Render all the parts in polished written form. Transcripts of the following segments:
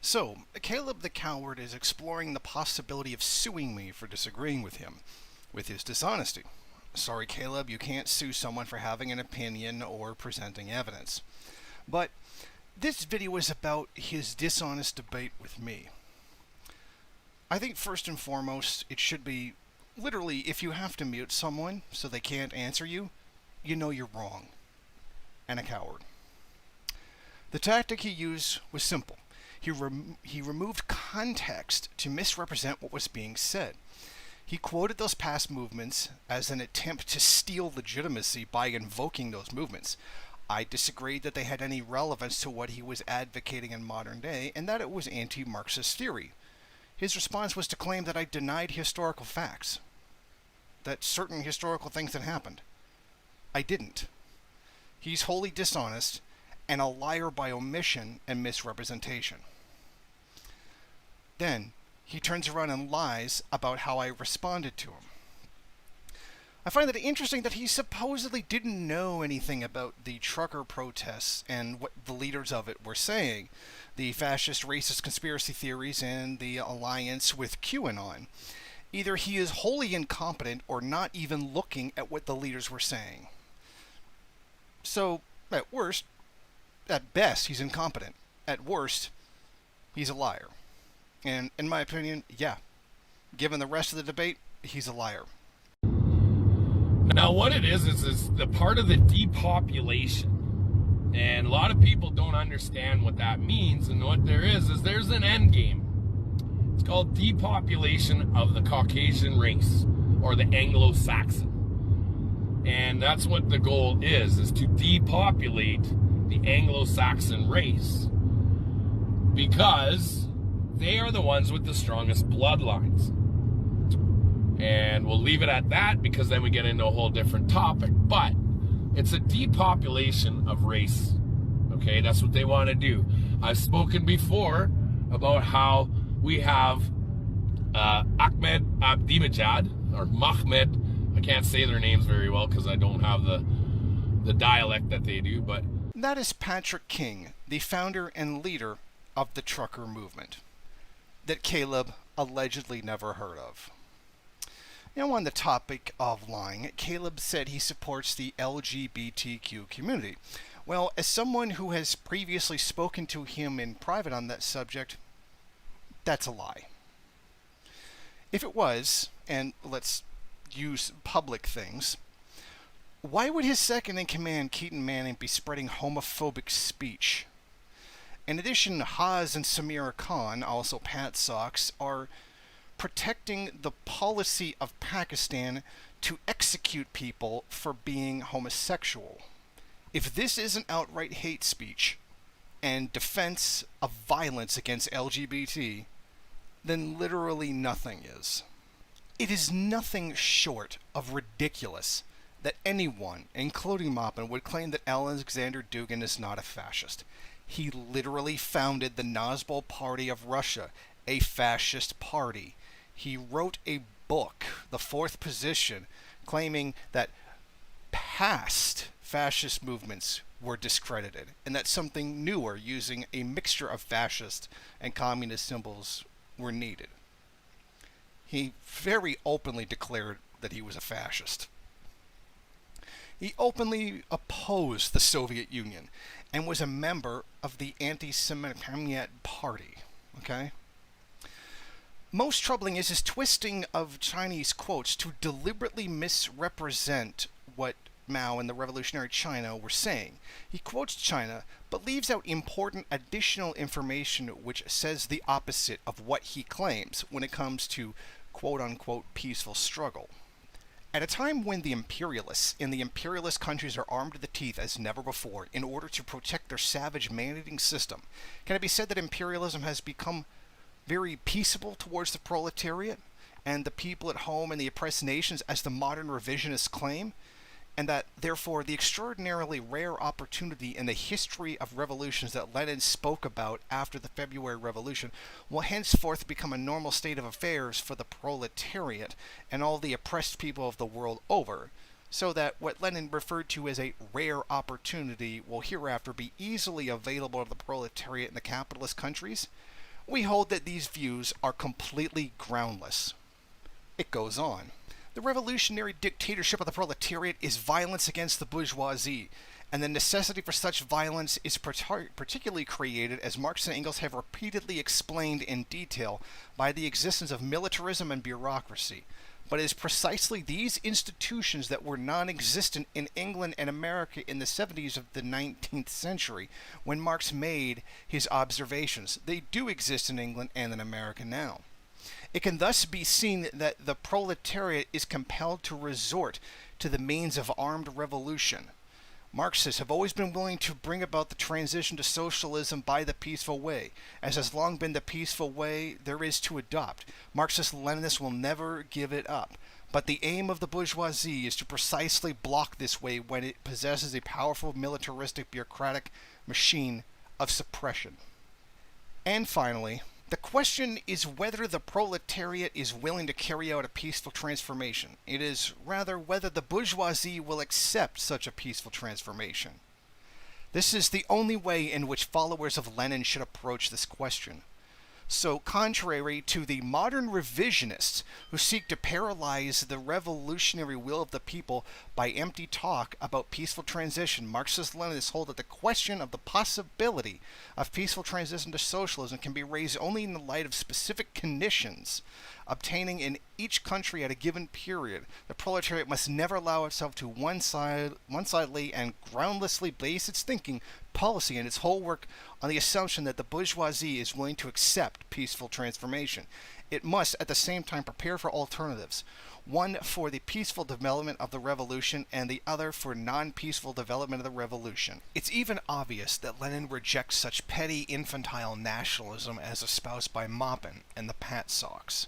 So, Caleb the Coward is exploring the possibility of suing me for disagreeing with him, with his dishonesty. Sorry, Caleb, you can't sue someone for having an opinion or presenting evidence. But this video is about his dishonest debate with me. I think first and foremost, it should be, literally, if you have to mute someone so they can't answer you, you know you're wrong. And a coward. The tactic he used was simple. He removed context to misrepresent what was being said. He quoted those past movements as an attempt to steal legitimacy by invoking those movements. I disagreed that they had any relevance to what he was advocating in modern day, and that it was anti-Marxist theory. His response was to claim that I denied historical facts, that certain historical things had happened. I didn't. He's wholly dishonest and a liar by omission and misrepresentation. Then, he turns around and lies about how I responded to him. I find it interesting that he supposedly didn't know anything about the trucker protests and what the leaders of it were saying, the fascist racist conspiracy theories and the alliance with QAnon. Either he is wholly incompetent or not even looking at what the leaders were saying. So, at best, he's incompetent. At worst, he's a liar. And in my opinion, yeah, given the rest of the debate, he's a liar. Now, what it is the part of the depopulation. And a lot of people don't understand what that means. And what there is there's an end game. It's called depopulation of the Caucasian race, or the Anglo-Saxon. And that's what the goal is to depopulate the Anglo-Saxon race. Because they are the ones with the strongest bloodlines. And we'll leave it at that, because then we get into a whole different topic. But it's a depopulation of race. Okay, that's what they want to do. I've spoken before about how we have Ahmed Ahmadinejad, or Mahmed. I can't say their names very well because I don't have the dialect that they do, but that is Patrick King, the founder and leader of the trucker movement, that Caleb allegedly never heard of. Now, on the topic of lying, Caleb said he supports the LGBTQ community. Well, as someone who has previously spoken to him in private on that subject, that's a lie. If it was, and let's use public things, why would his second-in-command, Keaton Manning, be spreading homophobic speech? In addition, Haas and Samira Khan, also Pat Socks, are protecting the policy of Pakistan to execute people for being homosexual. If this isn't outright hate speech and defense of violence against LGBT, then literally nothing is. It is nothing short of ridiculous that anyone, including Maupin, would claim that Alexander Dugin is not a fascist. He literally founded the Nazbol Party of Russia, a fascist party. He wrote a book, The Fourth Position, claiming that past fascist movements were discredited and that something newer using a mixture of fascist and communist symbols were needed. He very openly declared that he was a fascist. He openly opposed the Soviet Union and was a member of the anti-Semitic Party. Okay? Most troubling is his twisting of Chinese quotes to deliberately misrepresent what Mao and the revolutionary China were saying. He quotes China, but leaves out important additional information which says the opposite of what he claims when it comes to quote-unquote peaceful struggle. At a time when the imperialists in the imperialist countries are armed to the teeth as never before in order to protect their savage man-eating system, can it be said that imperialism has become very peaceable towards the proletariat and the people at home and the oppressed nations, as the modern revisionists claim, and that, therefore, the extraordinarily rare opportunity in the history of revolutions that Lenin spoke about after the February Revolution will henceforth become a normal state of affairs for the proletariat and all the oppressed people of the world over, so that what Lenin referred to as a rare opportunity will hereafter be easily available to the proletariat in the capitalist countries, We hold that these views are completely groundless. It goes on. The revolutionary dictatorship of the proletariat is violence against the bourgeoisie, and the necessity for such violence is particularly created, as Marx and Engels have repeatedly explained in detail, by the existence of militarism and bureaucracy. But it is precisely these institutions that were non-existent in England and America in the 70s of the 19th century, when Marx made his observations. They do exist in England and in America now. It can thus be seen that the proletariat is compelled to resort to the means of armed revolution. Marxists have always been willing to bring about the transition to socialism by the peaceful way, as has long been the peaceful way there is to adopt. Marxist-Leninists will never give it up. But the aim of the bourgeoisie is to precisely block this way when it possesses a powerful militaristic bureaucratic machine of suppression. And finally, the question is whether the proletariat is willing to carry out a peaceful transformation. It is rather whether the bourgeoisie will accept such a peaceful transformation. This is the only way in which followers of Lenin should approach this question. So, contrary to the modern revisionists who seek to paralyze the revolutionary will of the people by empty talk about peaceful transition, Marxist-Leninists hold that the question of the possibility of peaceful transition to socialism can be raised only in the light of specific conditions obtaining in each country at a given period. The proletariat must never allow itself to one-sidedly and groundlessly base its thinking, policy, and its whole work on the assumption that the bourgeoisie is willing to accept peaceful transformation. It must at the same time prepare for alternatives, one for the peaceful development of the revolution and the other for non-peaceful development of the revolution. It's even obvious that Lenin rejects such petty infantile nationalism as espoused by Maupin and the Pat Sox.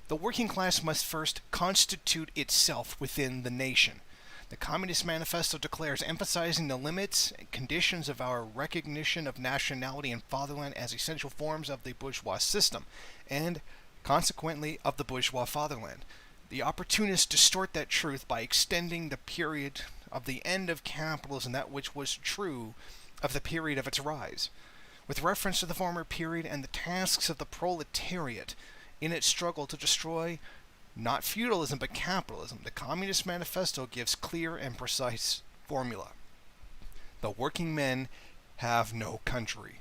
The working class must first constitute itself within the nation. The Communist Manifesto declares emphasizing the limits and conditions of our recognition of nationality and fatherland as essential forms of the bourgeois system, and consequently of the bourgeois fatherland. The opportunists distort that truth by extending the period of the end of capitalism, that which was true of the period of its rise. With reference to the former period and the tasks of the proletariat in its struggle to destroy not feudalism but capitalism, the Communist Manifesto gives clear and precise formula. The working men have no country.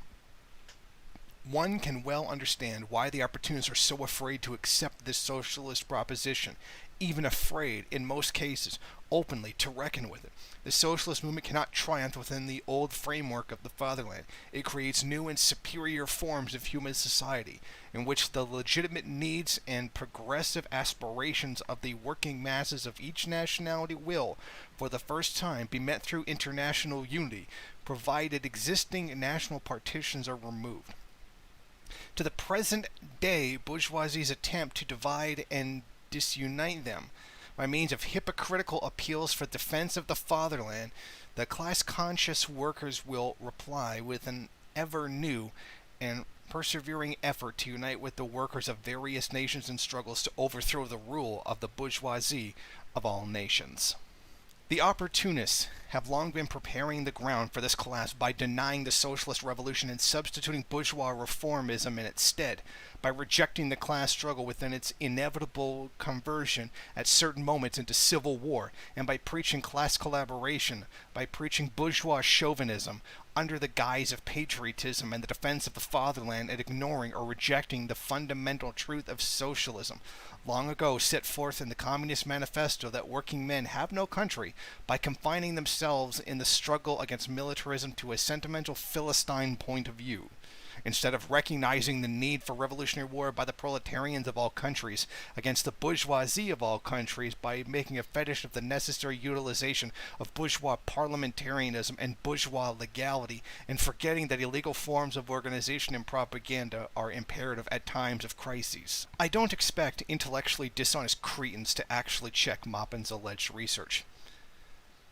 One can well understand why the opportunists are so afraid to accept this socialist proposition, even afraid, in most cases, openly to reckon with it. The socialist movement cannot triumph within the old framework of the fatherland. It creates new and superior forms of human society, in which the legitimate needs and progressive aspirations of the working masses of each nationality will, for the first time, be met through international unity, provided existing national partitions are removed. To the present day, bourgeoisie's attempt to divide and disunite them by means of hypocritical appeals for defense of the fatherland, the class-conscious workers will reply with an ever new and persevering effort to unite with the workers of various nations in struggles to overthrow the rule of the bourgeoisie of all nations. The opportunists have long been preparing the ground for this collapse by denying the socialist revolution and substituting bourgeois reformism in its stead, by rejecting the class struggle within its inevitable conversion at certain moments into civil war, and by preaching class collaboration, by preaching bourgeois chauvinism under the guise of patriotism and the defense of the fatherland, and ignoring or rejecting the fundamental truth of socialism, long ago set forth in the Communist Manifesto, that working men have no country, by confining themselves in the struggle against militarism to a sentimental Philistine point of view. Instead of recognizing the need for revolutionary war by the proletarians of all countries against the bourgeoisie of all countries, by making a fetish of the necessary utilization of bourgeois parliamentarism and bourgeois legality, and forgetting that illegal forms of organization and propaganda are imperative at times of crises. I don't expect intellectually dishonest cretins to actually check Maupin's alleged research.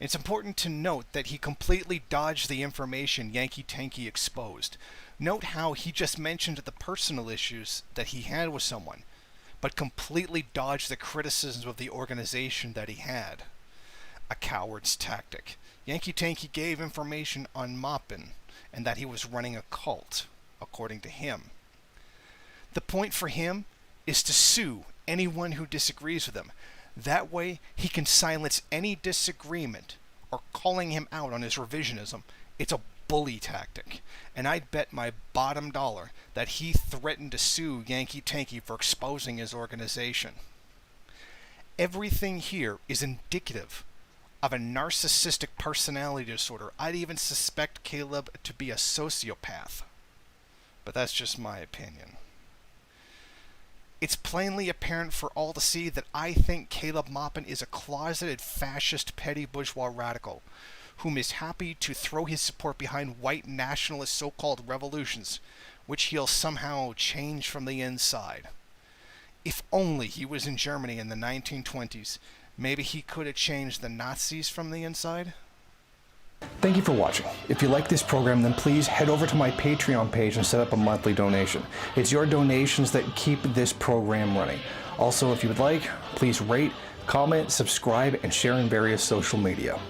It's important to note that he completely dodged the information Yankee Tanky exposed. Note how he just mentioned the personal issues that he had with someone, but completely dodged the criticisms of the organization that he had. A coward's tactic. Yankee Tanky gave information on Maupin, and that he was running a cult, according to him. The point for him is to sue anyone who disagrees with him. That way, he can silence any disagreement or calling him out on his revisionism. It's a bully tactic. And I'd bet my bottom dollar that he threatened to sue Yankee Tanky for exposing his organization. Everything here is indicative of a narcissistic personality disorder. I'd even suspect Caleb to be a sociopath. But that's just my opinion. It's plainly apparent for all to see that I think Caleb Maupin is a closeted fascist petty bourgeois radical whom is happy to throw his support behind white nationalist so-called revolutions, which he'll somehow change from the inside. If only he was in Germany in the 1920s, maybe he could have changed the Nazis from the inside. Thank you for watching. If you like this program, then please head over to my Patreon page and set up a monthly donation. It's your donations that keep this program running. Also, if you would like, please rate, comment, subscribe, and share in various social media.